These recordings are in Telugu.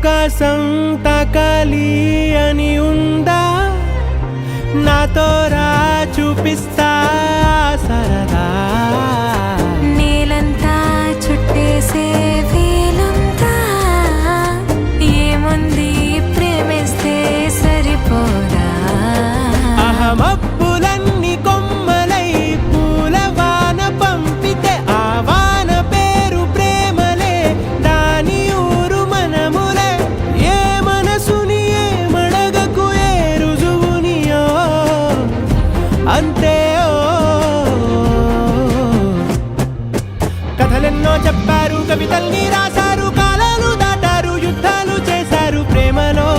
ఆకాశం తాకాలి అని ఉందా నాతో రా చూపిస్తా సరదా నేలంతా చుట్టేసే వేలంతా ఏముంది ప్రేమిస్తే సరిపోదా అహమప్పులన్నీ కొమ్మలై పూలవాన పంపితే ఆ వాన పేరు ప్రేమలే దాని ఊరు మనములే ఏ మనసుని ఏ మడగకు ఏ రుజువునియో అంతే కథలెన్నో చెప్పారు కవితల్ని రాశారు కాలాలు దాటారు యుద్ధాలు చేశారు ప్రేమలో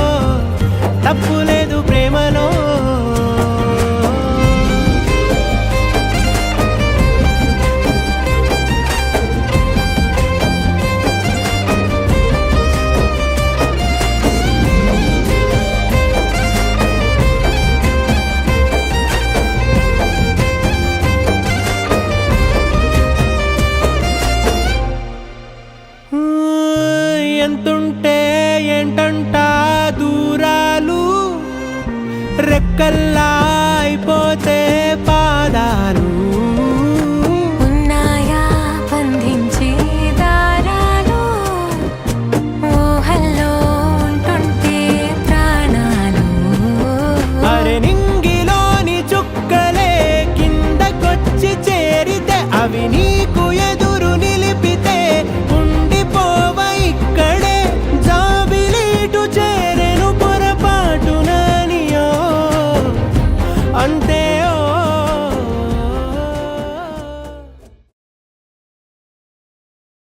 తప్పు లేదు ప్రేమలో ఎంతుంటే ఏంటంట దూరాలు రెక్కల్లా